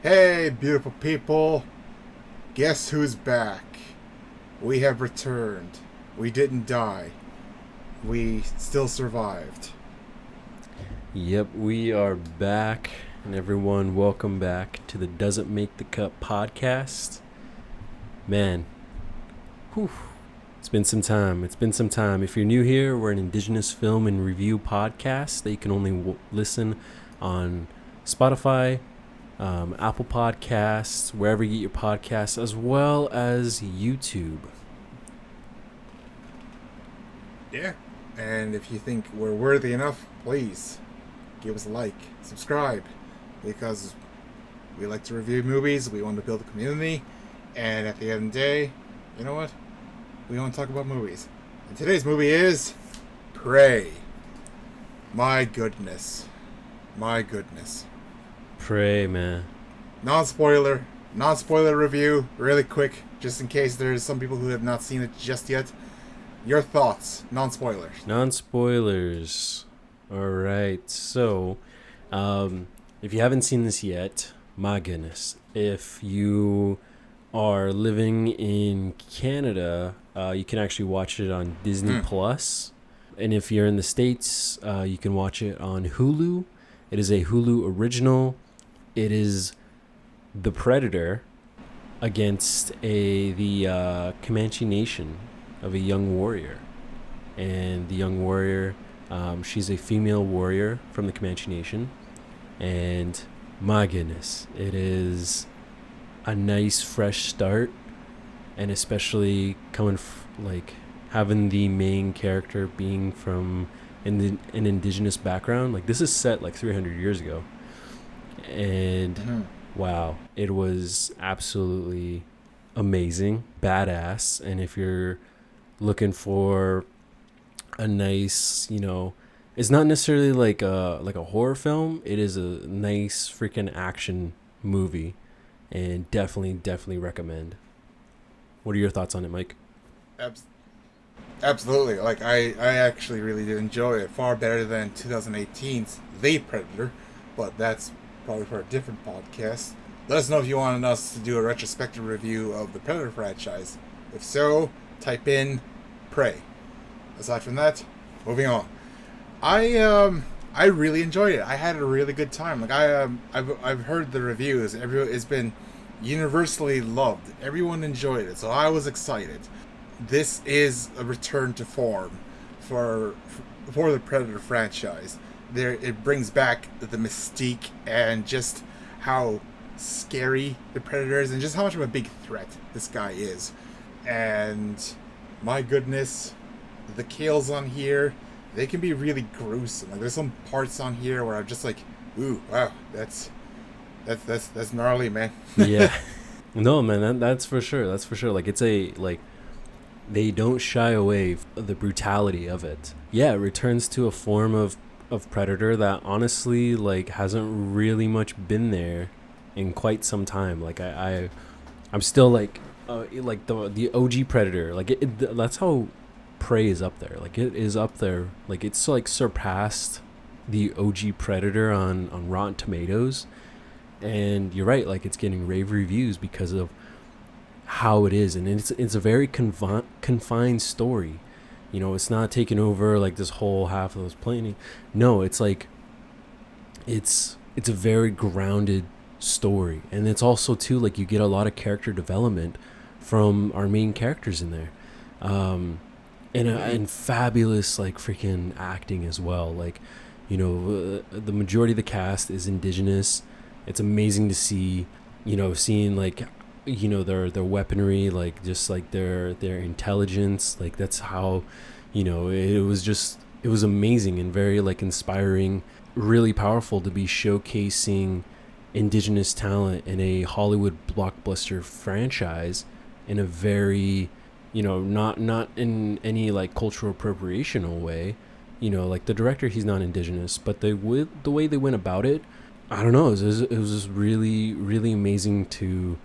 Hey, beautiful people. Guess who's back? We have returned. We didn't die. We still survived. Yep, we are back, and everyone, welcome back to the Doesn't Make the Cut podcast. Man, whew, it's been some time. If you're new here, we're an Indigenous film and review podcast that you can only listen on Spotify, Apple Podcasts, wherever you get your podcasts, as well as YouTube. Yeah. And if you think we're worthy enough, please give us a like, subscribe, because we like to review movies, we want to build a community, and at the end of the day, you know what? We want to talk about movies. And today's movie is Prey. My goodness. My goodness. Pray, man. Non-spoiler review, really quick, just in case there's some people who have not seen it just yet. Your thoughts, non-spoilers. Non-spoilers. All right. So, if you haven't seen this yet, my goodness. If you are living in Canada, you can actually watch it on Disney Plus. And if you're in the States, you can watch it on Hulu. It is a Hulu original. It is The Predator against the Comanche Nation of a young warrior. And the young warrior, she's a female warrior from the Comanche Nation. And my goodness, it is a nice fresh start. And especially having the main character being from an indigenous background. Like, this is set like 300 years ago. And wow, it was absolutely amazing, badass. And if you're looking for a nice, it's not necessarily like a horror film. It is a nice freaking action movie, and definitely recommend. What are your thoughts on it, Mike? Absolutely. Like, I actually really did enjoy it. Far better than 2018's The Predator, but that's probably for a different podcast. Let us know if you wanted us to do a retrospective review of the Predator franchise. If so, type in Prey. Aside from that, moving on. I really enjoyed it. I had a really good time. Like, I've heard the reviews. It's been universally loved. Everyone enjoyed it, so I was excited. This is a return to form for the Predator franchise. It brings back the mystique and just how scary the Predator is, and just how much of a big threat this guy is. And my goodness, the kills on here, they can be really gruesome. Like, there's some parts on here where I'm just like, ooh, wow, that's gnarly, man. Yeah. No, man, that's for sure. That's for sure. Like, they don't shy away from the brutality of it. Yeah, it returns to a form of Predator that honestly, like, hasn't really much been there in quite some time. Like, I'm still like the OG Predator. Like, that's how Prey is up there. Like, it is up there. Like, it's like surpassed the OG Predator on Rotten Tomatoes. And you're right. Like, it's getting rave reviews because of how it is, and it's a very confined story. It's not taking over like this whole half of those planning. No, it's like it's a very grounded story, and it's also too like you get a lot of character development from our main characters in there, and fabulous like freaking acting as well. Like, the majority of the cast is Indigenous. It's amazing to see, seeing like, their weaponry, like just like their intelligence. Like, that's how, it was amazing and very like inspiring, really powerful to be showcasing Indigenous talent in a Hollywood blockbuster franchise in a very, not in any like cultural appropriational way. Like, the director, he's not Indigenous, but the way they went about it, I don't know, it was just really, really amazing to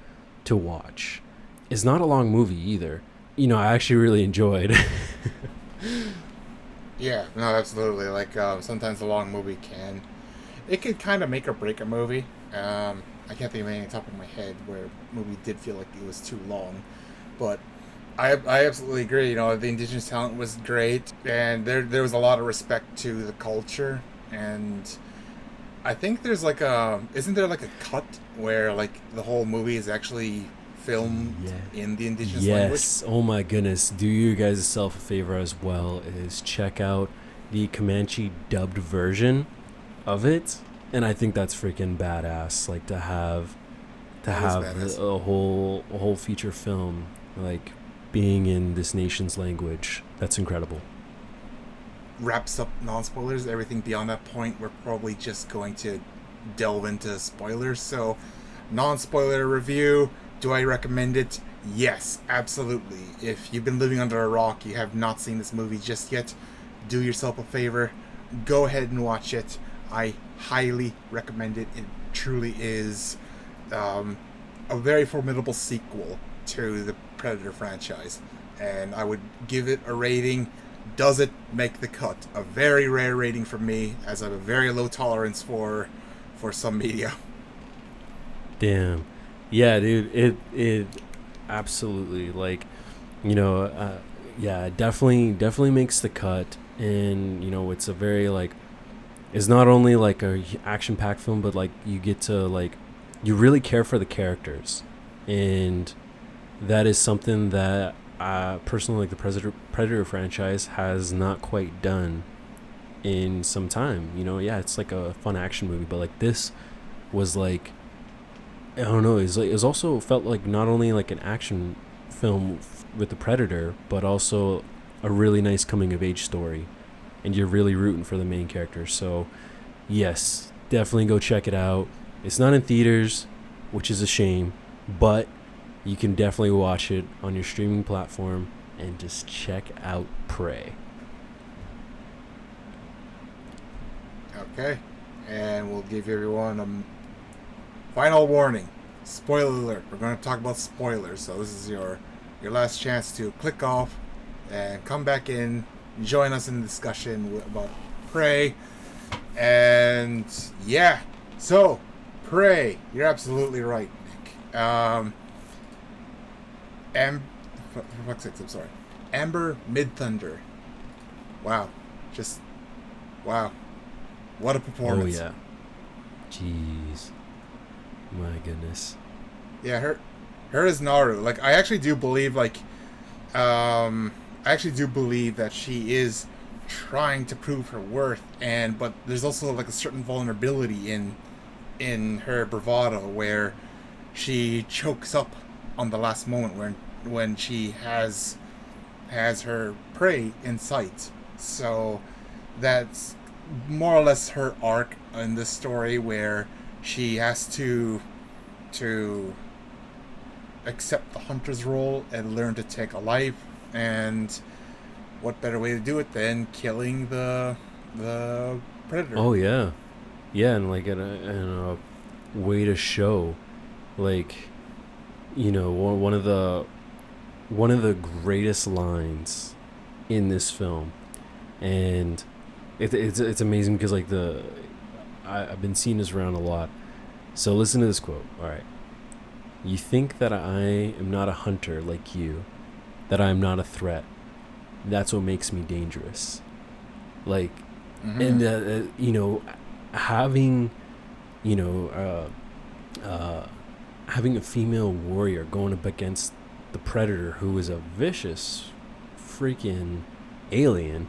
watch. It's not a long movie either. I actually really enjoyed. Yeah, no, absolutely. Like, sometimes a long movie can kind of make or break a movie. I can't think of any on top of my head where a movie did feel like it was too long. But I absolutely agree. You know, the indigenous talent was great, and there was a lot of respect to the culture. And I think there's like a isn't there like a cut where like the whole movie is actually filmed Yeah. in the indigenous language? Yes. Oh my goodness. Do you guys yourself a favor as well is check out the Comanche dubbed version of it. And I think that's freaking badass. Like to That is have badass. a whole feature film like being in this nation's language. That's incredible. Wraps up non-spoilers. Everything beyond that point, we're probably just going to delve into spoilers. So, non-spoiler review. Do I recommend it? Yes, absolutely. If you've been living under a rock, you have not seen this movie just yet, do yourself a favor. Go ahead and watch it. I highly recommend it. It truly is a very formidable sequel to the Predator franchise. And I would give it a rating. Does it make the cut? A very rare rating from me, as I have a very low tolerance for some media. Damn. Yeah, dude. It absolutely like, you know, yeah, definitely makes the cut, and you know, it's a very like, it's not only like a action packed film, but like you get to like, you really care for the characters, and that is something that personally like the Predator franchise has not quite done in some time. You know, yeah, it's like a fun action movie, but like this was like, I don't know, it was also felt like not only like an action film with the Predator, but also a really nice coming of age story, and you're really rooting for the main character. So yes, definitely go check it out. It's not in theaters, which is a shame, but you can definitely watch it on your streaming platform and just check out Prey. Okay, and we'll give everyone a final warning. Spoiler alert. We're going to talk about spoilers, so this is your last chance to click off and come back in, join us in the discussion about Prey. And yeah, so Prey, you're absolutely right, Nick. For fuck's sake, I'm sorry. Amber Midthunder. Wow, just wow, what a Oh performance! yeah. Jeez. My goodness. Yeah, her as Naru. Like, I actually do believe, like, I actually do believe that she is trying to prove her worth, but there's also like a certain vulnerability in her bravado where she chokes up on the last moment when she has her prey in sight. So that's more or less her arc in this story, where she has to accept the hunter's role and learn to take a life. And what better way to do it than killing the predator? Oh yeah. Yeah, and like in a way to show, like, you know, one of the greatest lines in this film, and it's amazing because like I've been seeing this around a lot. So listen to this quote. All right. You think that I am not a hunter like you, that I am not a threat. That's what makes me dangerous. Like, and you know, having, you know, having a female warrior going up against the predator, who is a vicious freaking alien,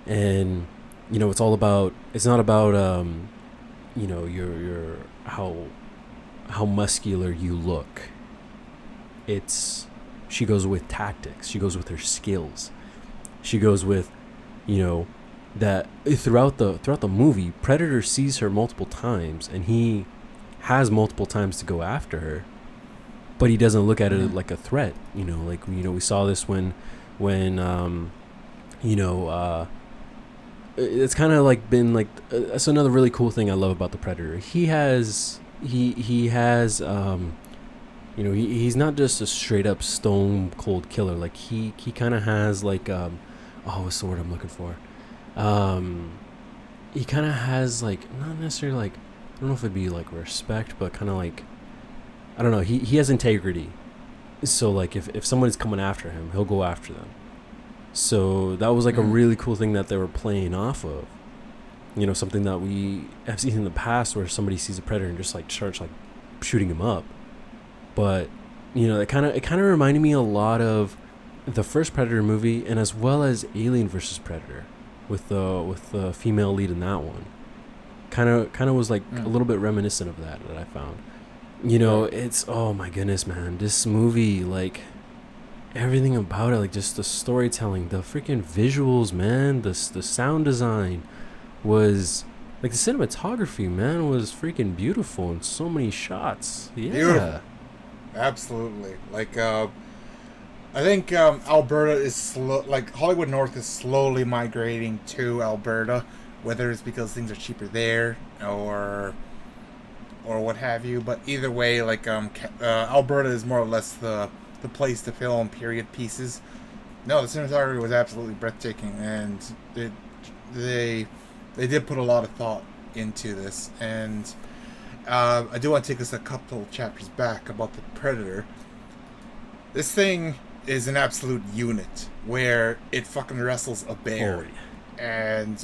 and you know, it's not about you know, your how muscular you look. It's, she goes with tactics, she goes with her skills, she goes with, you know, that throughout the movie, Predator sees her multiple times, and he has multiple times to go after her, but he doesn't look at it like a threat. You know, like, you know, we saw this when you know, it's kind of like been like, that's another really cool thing I love about the Predator. He has you know, he's not just a straight up stone cold killer. Like he kind of has like oh, what's the word I'm looking for? He kind of has like, not necessarily like don't know if it'd be like respect, but kind of like, I don't know. He has integrity. So like if someone is coming after him, he'll go after them. So that was like a really cool thing that they were playing off of. You know, something that we have seen in the past where somebody sees a predator and just like starts like shooting him up. But, you know, it kind of reminded me a lot of the first Predator movie, and as well as Alien versus Predator with the female lead in that one. Kind of was like a little bit reminiscent of that I found. You know, it's, oh my goodness, man, this movie, like everything about it, like just the storytelling, the freaking visuals, man, the sound design was like, the cinematography, man, was freaking beautiful in so many shots. Yeah, beautiful. Absolutely. Like I think Alberta is slow, like Hollywood North is slowly migrating to Alberta, whether it's because things are cheaper there or what have you. But either way, like Alberta is more or less the place to film period pieces. No, the cinematography was absolutely breathtaking, and they did put a lot of thought into this. And I do want to take us a couple chapters back about the Predator. This thing is an absolute unit where it fucking wrestles a bear. Oh. And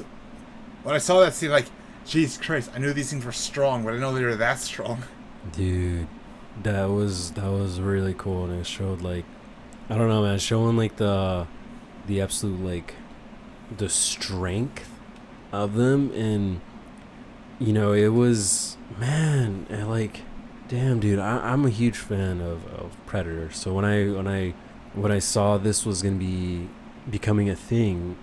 when I saw that scene, like, Jesus Christ, I knew these things were strong, but I didn't know they were that strong. Dude, that was really cool, and it showed, like, I don't know, man, showing like the absolute, like, the strength of them. And you know, it was, man, like, damn, dude, I'm a huge fan of Predator. So when I saw this was gonna be becoming a thing,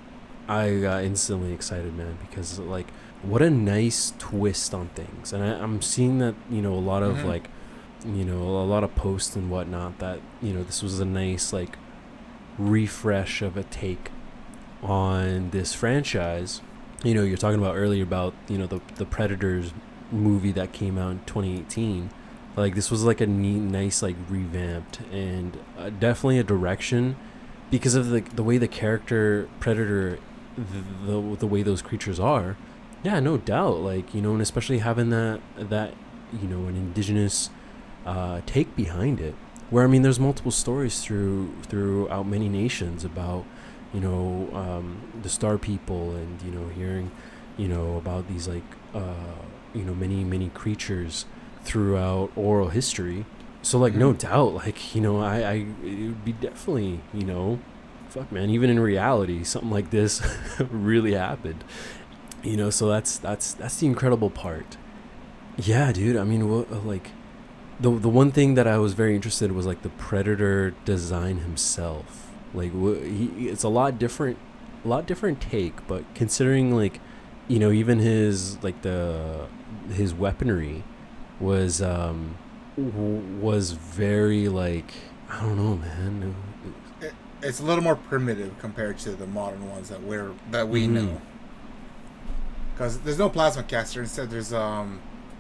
I got instantly excited, man, because like, what a nice twist on things. And I'm seeing that, you know, a lot of like, you know, a lot of posts and whatnot, that, you know, this was a nice like refresh of a take on this franchise. You know, you're talking about earlier about, you know, the Predators movie that came out in 2018. Like, this was like a neat, nice, like, revamped, and definitely a direction because of the way the character Predator, the way those creatures are. Yeah, no doubt. Like, you know, and especially having that you know, an Indigenous take behind it, where, I mean, there's multiple stories throughout many nations about, you know, the Star People, and, you know, hearing, you know, about these, like, you know, many creatures throughout oral history. So, like, no doubt, like, you know, it would be definitely, you know, fuck, man, even in reality, something like this really happened, you know. So that's the incredible part. Yeah, dude, I mean, like, the one thing that I was very interested in was, like, the Predator design himself. Like, it's a lot different take, but considering, like, you know, even his, like, his weaponry was very, like, I don't know, man. It's a little more primitive compared to the modern ones that we know. Because there's no plasma caster. Instead, there's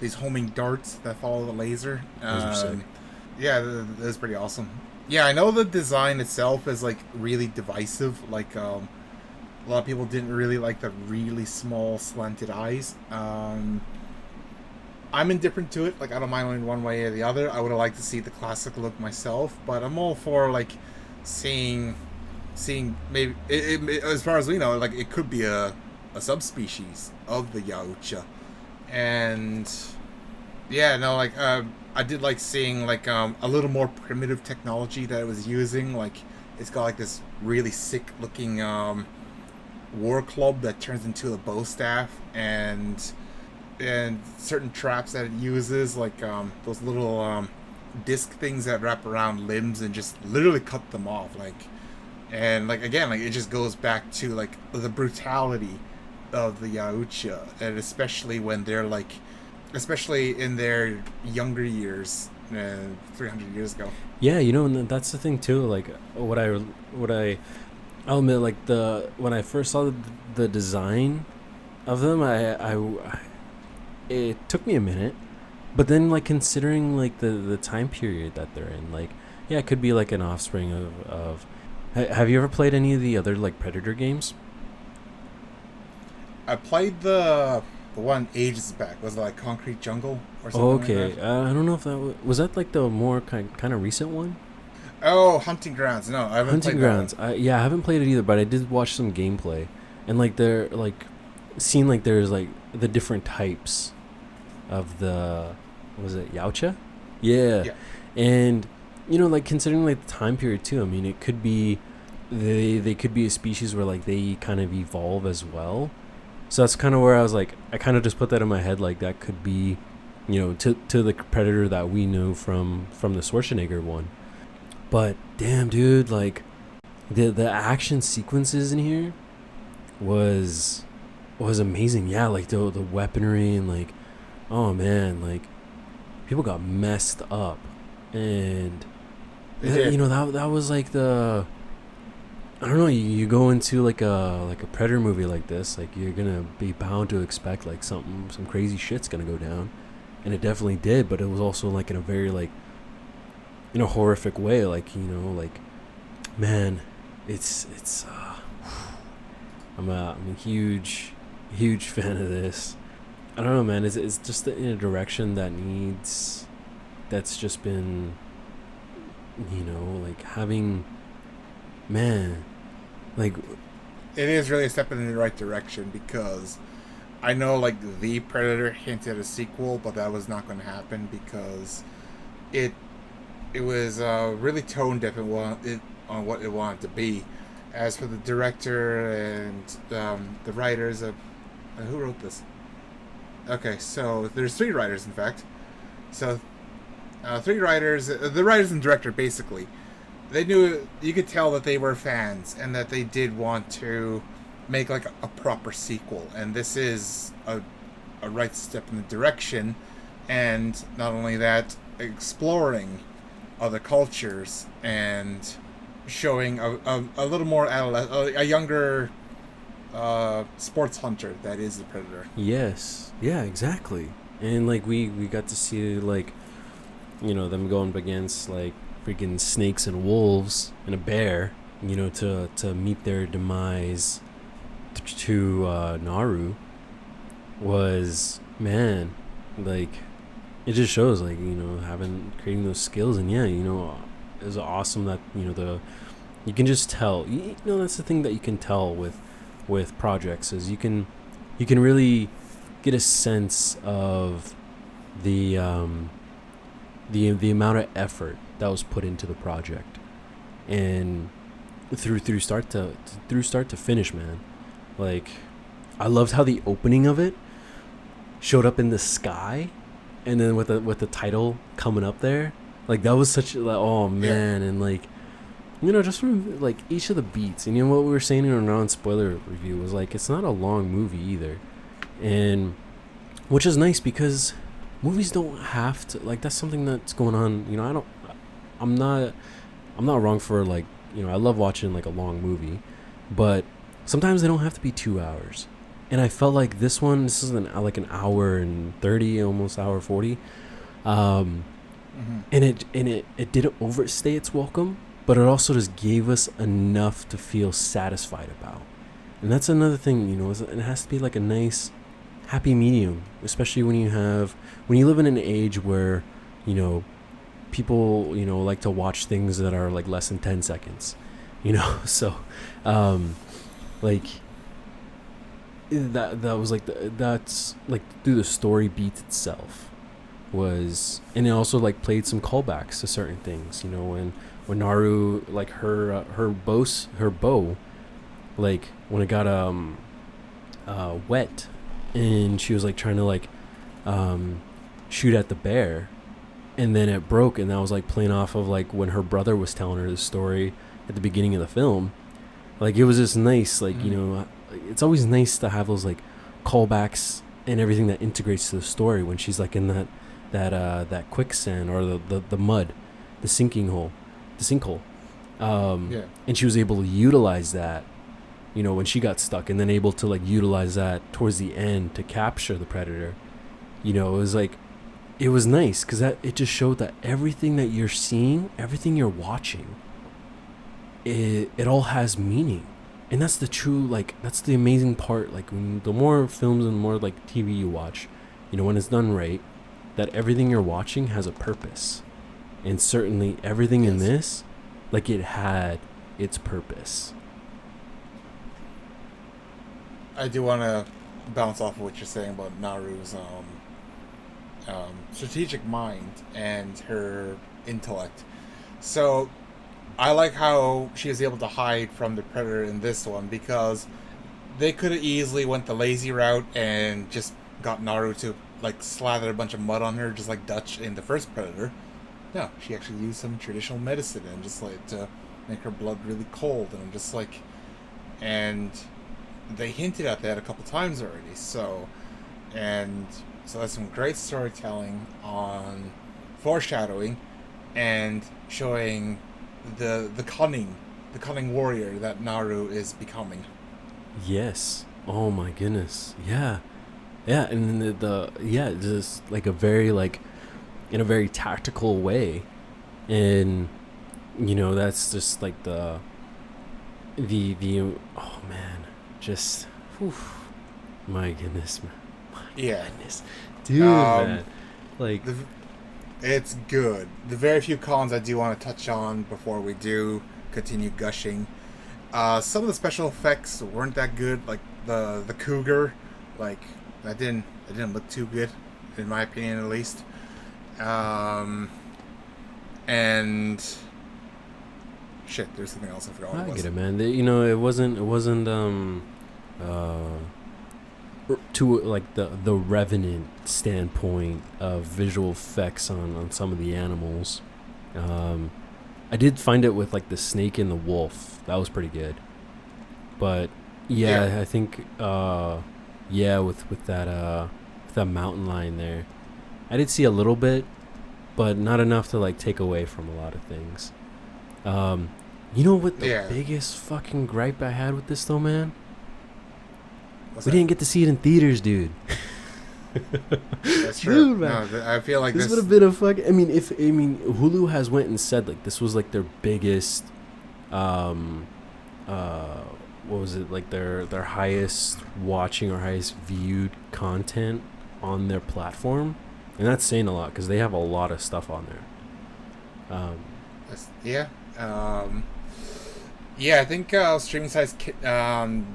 these homing darts that follow the laser. Those are sick. Yeah, that's pretty awesome. Yeah, I know the design itself is, like, really divisive. Like, a lot of people didn't really like the really small slanted eyes. I'm indifferent to it. Like, I don't mind going one way or the other. I would have liked to see the classic look myself, but I'm all for, like, seeing maybe as far as we know, like, it could be a subspecies of the Yautja. And yeah, no, like, I did like seeing, like, a little more primitive technology that it was using. Like, it's got, like, this really sick looking war club that turns into a bow staff, and certain traps that it uses, like those little disc things that wrap around limbs and just literally cut them off. Like, and, like, again, like, it just goes back to, like, the brutality of the Yautja, and especially when they're, like, especially in their younger years, 300 years ago. Yeah, you know, and that's the thing too. Like, I'll admit, like, when I first saw the design of them, it took me a minute, but then, like, considering, like, the time period that they're in, like, yeah, it could be like an offspring of. Have you ever played any of the other, like, Predator games? I played the the one ages back. Was it like Concrete Jungle or Oh, something like okay. that? I don't know if that was that like the more kind of recent one. Oh, Hunting Grounds. No, I haven't Hunting played that one. Grounds. Yeah, I haven't played it either, but I did watch some gameplay, and like they're like seen like there's like the different types of the was it Yautja? Yeah. Yeah. And like considering like the time period too, I mean it could be they could be a species where like they kind of evolve as well. So that's kind of where I was like I kind of just put that in my head like that could be to the predator that we know from the Schwarzenegger one. But damn dude, like the action sequences in here was amazing. Yeah, like the weaponry and like oh man, like people got messed up, and They did. that was like the I don't know. You go into like a predator movie like this, like you're gonna be bound to expect like some crazy shit's gonna go down, and it definitely did. But it was also like in a very like in a horrific way, like like man, it's I'm a huge fan of this. I don't know, man. It's just in a direction that's just been, like having, man, like It is really a step in the right direction because I know like the Predator hinted at a sequel, but that was not going to happen because it was really tone deaf on what it wanted to be. As for the director and the writers of who wrote this? Okay, so there's three writers in fact. So three writers, the writers and director basically. They knew you could tell that they were fans and that they did want to make like a proper sequel, and this is a right step in the direction. And not only that, exploring other cultures and showing a little more a younger sports hunter that is the Predator. yes, yeah, exactly. And like we got to see like them going up against like freaking snakes and wolves and a bear, to meet their demise to Naru was, man, like it just shows like having creating those skills. And yeah, it was awesome that you can just tell, that's the thing that you can tell with projects is you can really get a sense of the amount of effort that was put into the project, and through start to finish, man. Like I loved how the opening of it showed up in the sky, and then with the title coming up there, like that was such like oh man. And like just from like each of the beats, and what we were saying in our non-spoiler review was like it's not a long movie either, and which is nice because movies don't have to like that's something that's going on. I'm not wrong for like I love watching like a long movie, but sometimes they don't have to be 2 hours. And I felt like this is like an hour and 30, almost hour 40, and it didn't overstay its welcome, but it also just gave us enough to feel satisfied about. And that's another thing, it has to be like a nice happy medium, especially when you live in an age where people like to watch things that are like less than 10 seconds, so like that was like that's like through the story beat itself was, and it also like played some callbacks to certain things, when Naru like her bow, like when it got wet, and she was like trying to like shoot at the bear, and then it broke, and that was like playing off of like when her brother was telling her the story at the beginning of the film. Like it was just nice, like it's always nice to have those like callbacks and everything that integrates to the story when she's like in that quicksand or the mud, the sinkhole, and she was able to utilize that when she got stuck, and then able to like utilize that towards the end to capture the predator. It was like it was nice because it just showed that everything that you're seeing, everything you're watching, it all has meaning. And that's the true, like, that's the amazing part. Like, when the more films and more like TV you watch, you know, when it's done right, that everything you're watching has a purpose. And certainly everything in this, like, it had its purpose. I do want to bounce off of what you're saying about Naru's strategic mind and her intellect. So I like how she was able to hide from the predator in this one, because they could have easily went the lazy route and just got Naru to like slather a bunch of mud on her, just like Dutch in the first Predator. No, she actually used some traditional medicine and just like to make her blood really cold, and I'm just like, and they hinted at that a couple times already. So that's some great storytelling on foreshadowing and showing the cunning warrior that Naru is becoming. Yes. Oh my goodness. Yeah. Yeah, and the yeah, just like a very like in a very tactical way. And you know, that's just like the oh man, just whew, my goodness, man. Goodness. Dude, man. Like it's good. The very few cons I do want to touch on before we do continue gushing. Some of the special effects weren't that good. Like the cougar, like that didn't look too good, in my opinion at least. And shit, there's something else I forgot what it was. I get it, man. You know, it wasn't to like the Revenant standpoint of visual effects on some of the animals. I did find it with like the snake and the wolf. That was pretty good. But yeah. I think with that mountain lion there, I did see a little bit, but not enough to like take away from a lot of things. You know what the biggest fucking gripe I had with this though, man? We didn't get to see it in theaters, dude. That's true. Dude, man. No, I feel like this would have been a fucking. I mean, Hulu has went and said like this was like their biggest, what was it, like their highest watching or highest viewed content on their platform, and that's saying a lot because they have a lot of stuff on there. Yeah, I think streaming sites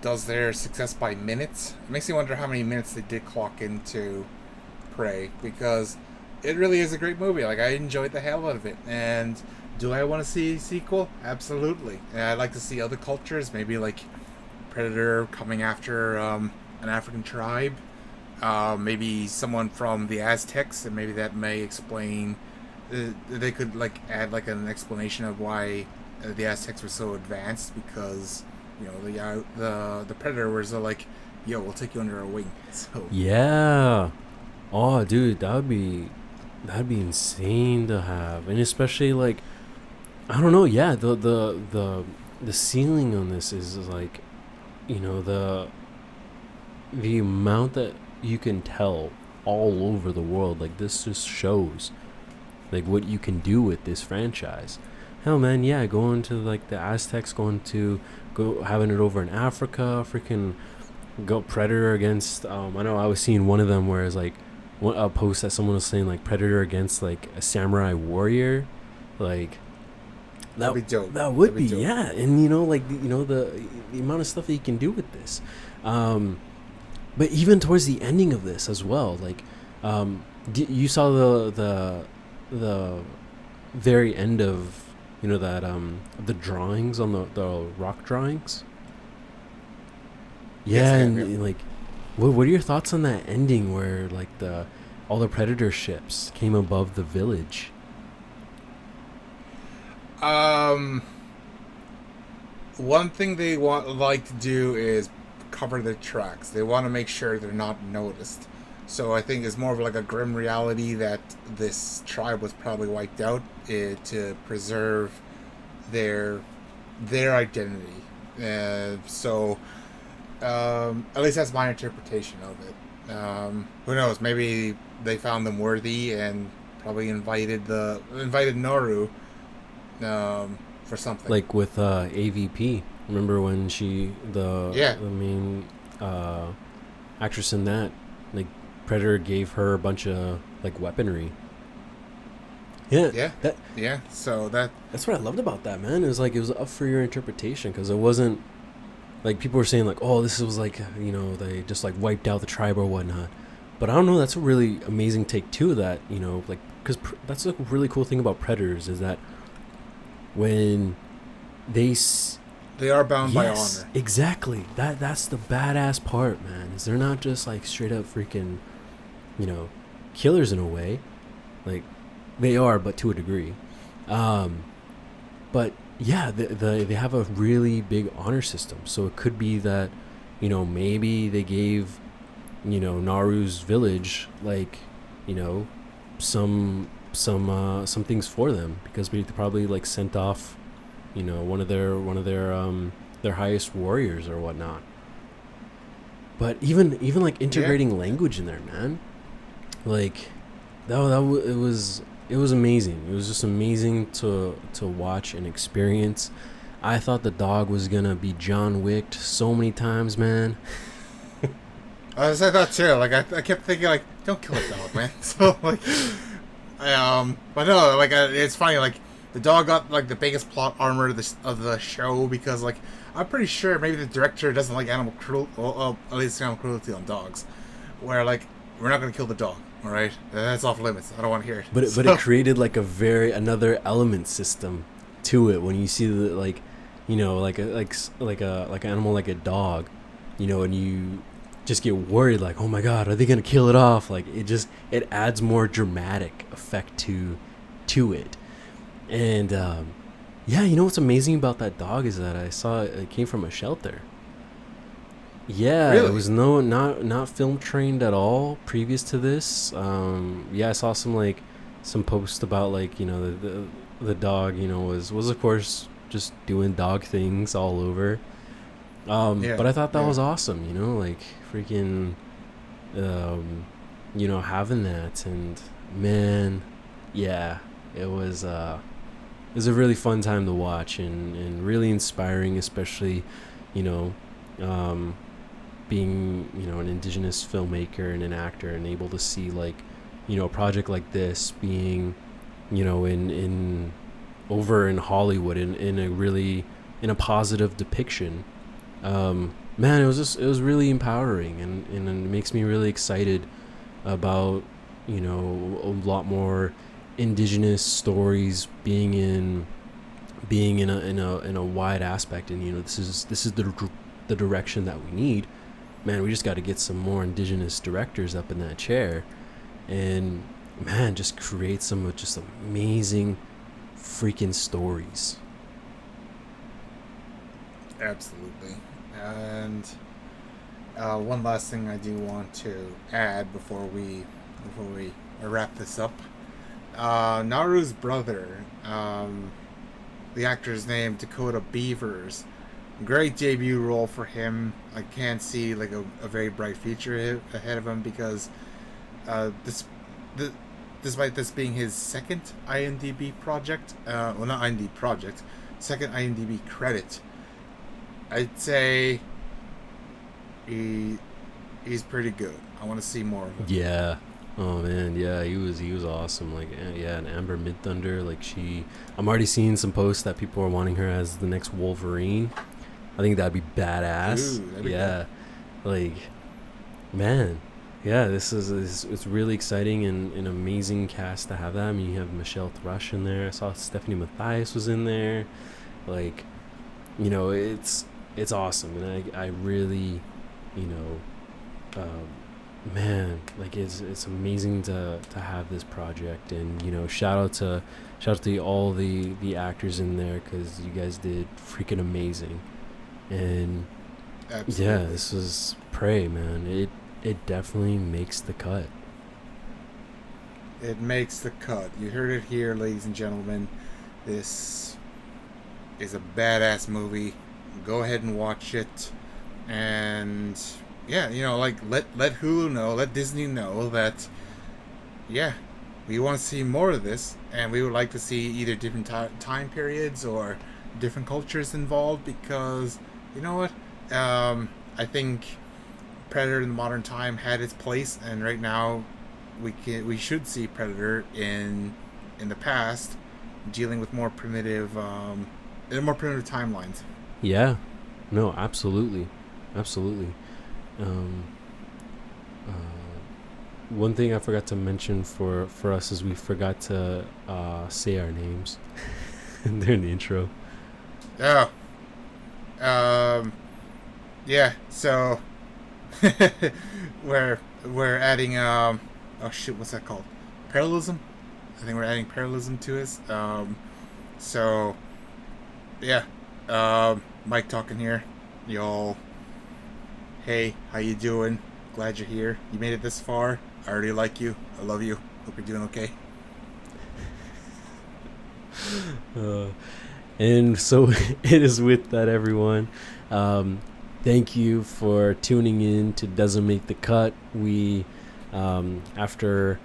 does their success by minutes. It makes me wonder how many minutes they did clock into Prey, because it really is a great movie. Like, I enjoyed the hell out of it. And do I want to see a sequel? Absolutely. And I'd like to see other cultures, maybe like Predator coming after an African tribe. Maybe someone from the Aztecs, and maybe that may explain. They could like add like an explanation of why the Aztecs were so advanced, because you know the Predator was like, yo, we'll take you under our wing. So yeah, oh dude, that'd be insane to have. And especially like, I don't know, yeah, the ceiling on this is like, you know, the amount that you can tell all over the world. Like, this just shows like what you can do with this franchise. Hell, man, yeah, going to like the Aztecs, having it over in Africa, freaking go Predator against. I know I was seeing one of them where it's like a post that someone was saying like Predator against like a samurai warrior, like that'd be dope. That would be dope. Yeah, and you know, like the amount of stuff that you can do with this. But even towards the ending of this as well, like you saw the very end of. You know that the drawings on the rock drawings. Yeah, and like, what are your thoughts on that ending where like all the Predator ships came above the village? One thing they like to do is cover their tracks. They want to make sure they're not noticed. So I think it's more of like a grim reality that this tribe was probably wiped out to preserve their identity. So at least that's my interpretation of it. Who knows? Maybe they found them worthy and probably invited Naru for something. Like with AVP, Remember when she the Yeah. the main actress in that, like, Predator gave her a bunch of like weaponry. Yeah, Yeah. that Yeah. So that's what I loved about that, man. It was like it was up for your interpretation because it wasn't like people were saying like, oh, this was like, they just like wiped out the tribe or whatnot. But I don't know. That's a really amazing take too. That, like, because that's a really cool thing about Predators is that when they they are bound by yes, honor. exactly. That's the badass part, man. Is they're not just like straight up freaking, killers in a way. Like, they are, but to a degree. But yeah, they have a really big honor system. So it could be that, maybe they gave, Naru's village like, some things for them because we probably like sent off, one of their highest warriors or whatnot. But even like integrating language in there, man, like it was amazing. It was just amazing to watch and experience. I thought the dog was gonna be John Wicked so many times, man. I said that too. Like I kept thinking like, don't kill a dog, man. So like, but no, like it's funny. Like the dog got like the biggest plot armor of the show because like I'm pretty sure maybe the director doesn't like animal cruelty, well, at least animal cruelty on dogs, where like we're not gonna kill the dog. All right, that's off limits. I don't want to hear it. But it created like another element system to it when you see the like, like an animal like a dog, and you just get worried like, oh my god, are they gonna kill it off? Like it adds more dramatic effect to it. And yeah, what's amazing about that dog is that I saw it came from a shelter. Yeah, really? it was not film trained at all previous to this. Yeah, I saw some posts about like, the dog, was of course just doing dog things all over. But I thought that was awesome, like freaking, having that. And man, yeah, it was a really fun time to watch and really inspiring, especially, being, an Indigenous filmmaker and an actor and able to see like, a project like this being, in over in Hollywood in a positive depiction. Man, it was really empowering and it makes me really excited about, a lot more Indigenous stories being in a wide aspect. And this is the direction that we need. Man, we just got to get some more Indigenous directors up in that chair and, man, just create some just amazing freaking stories. Absolutely. And one last thing I do want to add before we wrap this up. Naru's brother, the actor's name Dakota Beavers. Great debut role for him. I can't see like a very bright future ahead of him because despite this being his second IMDb project, well, not IMDb project, second IMDb credit, I'd say he's pretty good. I want to see more of him. Yeah. Oh man, yeah, he was awesome. Like, yeah, and Amber Midthunder, like I'm already seeing some posts that people are wanting her as the next Wolverine. I think that'd be badass. Ooh, that'd be yeah, good. Like, man, yeah, it's really exciting and an amazing cast to have that. I mean, you have Michelle Thrush in there. I saw Stephanie Mathias was in there. Like, it's awesome, and I really, man, like it's amazing to have this project. And shout out to all the actors in there because you guys did freaking amazing. And absolutely. Yeah, this was Prey, man. It definitely makes the cut. It makes the cut. You heard it here, ladies and gentlemen. This is a badass movie. Go ahead and watch it. And yeah, like let Hulu know, let Disney know that we want to see more of this, and we would like to see either different time periods or different cultures involved, because you know what? I think Predator in the modern time had its place, and right now we should see Predator in the past dealing with more primitive timelines. Yeah. No, absolutely. Absolutely. Um, one thing I forgot to mention for us is we forgot to say our names. They're in the intro. Oh, yeah. So we're adding oh shit, what's that called? Parallelism. I think we're adding parallelism to us. So yeah, Mike talking here. Y'all, hey, how you doing? Glad you're here. You made it this far. I already like you. I love you. Hope you're doing okay. And so it is with that, everyone. Thank you for tuning in to Doesn't Make the Cut. We, after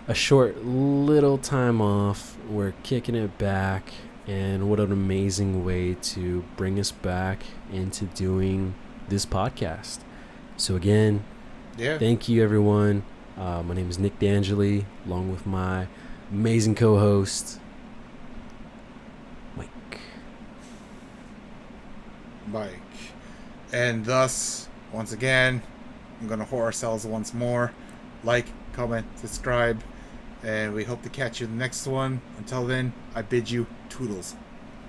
a short little time off, we're kicking it back. And what an amazing way to bring us back into doing this podcast. So again, thank you, everyone. My name is Nick D'Angeli, along with my amazing co-host, Mike. And thus, once again, I'm going to whore ourselves once more. Like, comment, subscribe, and we hope to catch you in the next one. Until then, I bid you toodles.